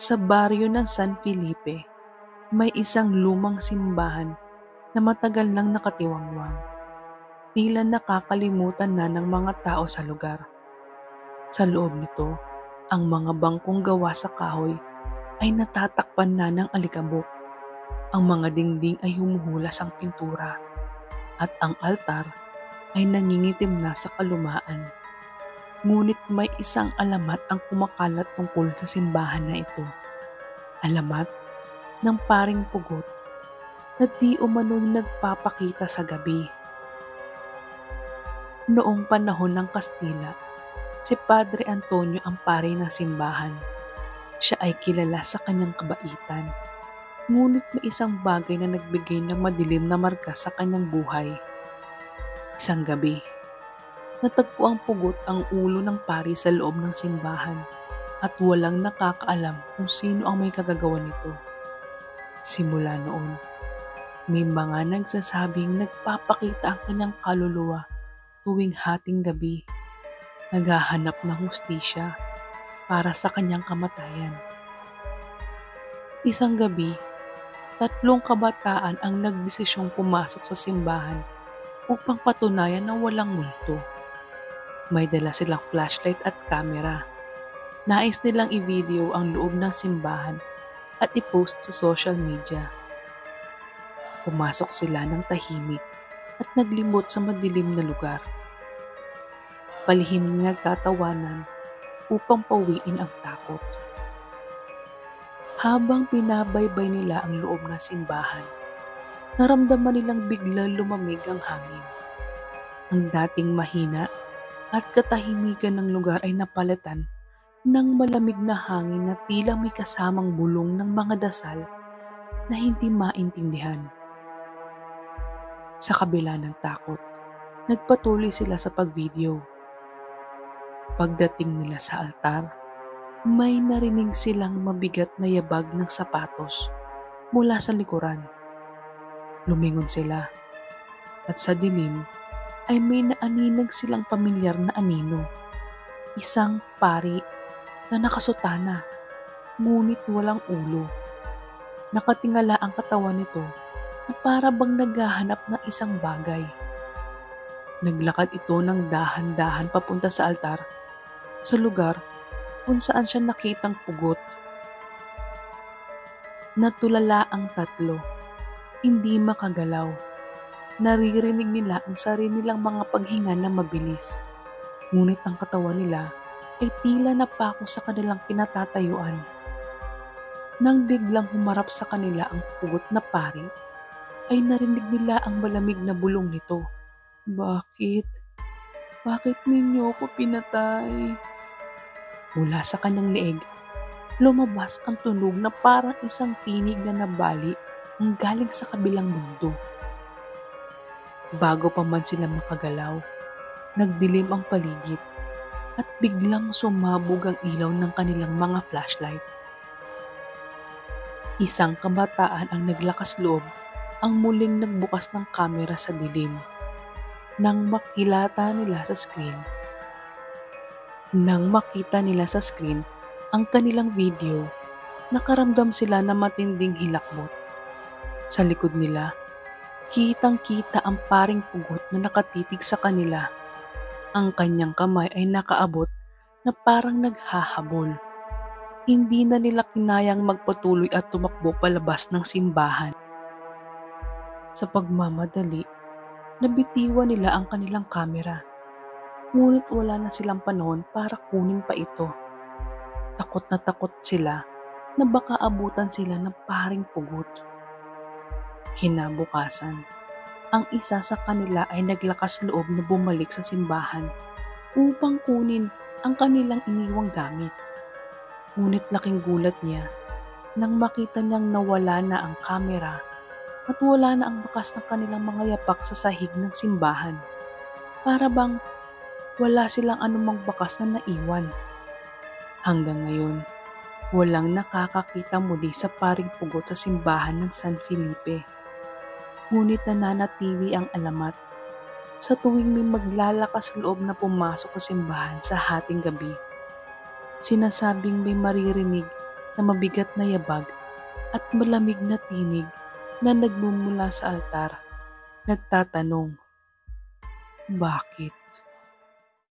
Sa baryo ng San Felipe, may isang lumang simbahan na matagal nang nakatiwangwang. Tila nakakalimutan na ng mga tao sa lugar. Sa loob nito, ang mga bangkong gawa sa kahoy ay natatakpan na ng alikabok. Ang mga dingding ay humuhulas ang pintura at ang altar ay nangingitim na sa kalumaan. Ngunit may isang alamat ang kumakalat tungkol sa simbahan na ito. Alamat ng paring pugot na di umano'y nagpapakita sa gabi. Noong panahon ng Kastila, si Padre Antonio ang pari ng simbahan. Siya ay kilala sa kanyang kabaitan. Ngunit may isang bagay na nagbigay ng madilim na marka sa kanyang buhay. Isang gabi, natagpo ang pugot ang ulo ng pari sa loob ng simbahan at walang nakakaalam kung sino ang may kagagawa nito. Simula noon, may mga nagsasabing nagpapakita ang kanyang kaluluwa tuwing hating gabi, naghahanap ng hustisya para sa kanyang kamatayan. Isang gabi, 3 kabataan ang nagdesisyong pumasok sa simbahan upang patunayan na walang multo. May dala silang flashlight at camera. Nais nilang i-video ang loob ng simbahan at i-post sa social media. Pumasok sila ng tahimik at naglimot sa madilim na lugar. Palihim na nagtatawanan upang pawiin ang takot. Habang pinabaybay nila ang loob ng simbahan, naramdaman nilang bigla lumamig ang hangin. Ang dating mahina at katahimikan ng lugar ay napalitan ng malamig na hangin na tila may kasamang bulong ng mga dasal na hindi maintindihan. Sa kabila ng takot, nagpatuloy sila sa pagvideo. Pagdating nila sa altar, may narinig silang mabigat na yabag ng sapatos mula sa likuran. Lumingon sila at sa dilim ay may naaninag silang pamilyar na anino. Isang pari na nakasutana, ngunit walang ulo. Nakatingala ang katawan nito na para bang naghahanap ng isang bagay. Naglakad ito ng dahan-dahan papunta sa altar, sa lugar kung saan siya nakitang pugot. Natulala ang 3, hindi makagalaw. Naririnig nila ang sarili nilang mga paghinga na mabilis. Ngunit ang katawan nila ay tila napako sa kanilang kinatatayuan. Nang biglang humarap sa kanila ang pugot na pari, ay narinig nila ang malamig na bulong nito. Bakit? Bakit ninyo ako pinatay? Mula sa kanyang leeg, lumabas ang tunog na parang isang tinig na nabali ang galing sa kabilang mundo. Bago pa man sila makagalaw, nagdilim ang paligid at biglang sumabog ang ilaw ng kanilang mga flashlight. Isang kabataan ang naglakas loob ang muling nagbukas ng kamera sa dilim. Nang makita nila sa screen ang kanilang video, nakaramdam sila na matinding hilakbot. Sa likod nila, kitang-kita ang paring pugot na nakatitig sa kanila. Ang kanyang kamay ay nakaabot na parang naghahabol. Hindi na nila kinayang magpatuloy at tumakbo palabas ng simbahan. Sa pagmamadali, nabitiwan nila ang kanilang kamera. Ngunit wala na silang panahon para kunin pa ito. Takot na takot sila na baka abutan sila ng paring pugot. Kinabukasan, ang isa sa kanila ay naglakas loob na bumalik sa simbahan upang kunin ang kanilang iniwang gamit. Ngunit laking gulat niya nang makita niyang nawala na ang kamera at wala na ang bakas ng kanilang mga yapak sa sahig ng simbahan. Para bang wala silang anumang bakas na naiwan. Hanggang ngayon, walang nakakakita muli sa paring pugot sa simbahan ng San Felipe. Ngunit nananatili ang alamat sa tuwing may maglalakas loob na pumasok sa simbahan sa hating gabi. Sinasabing may maririnig na mabigat na yabag at malamig na tinig na nagmumula sa altar. Nagtatanong, bakit?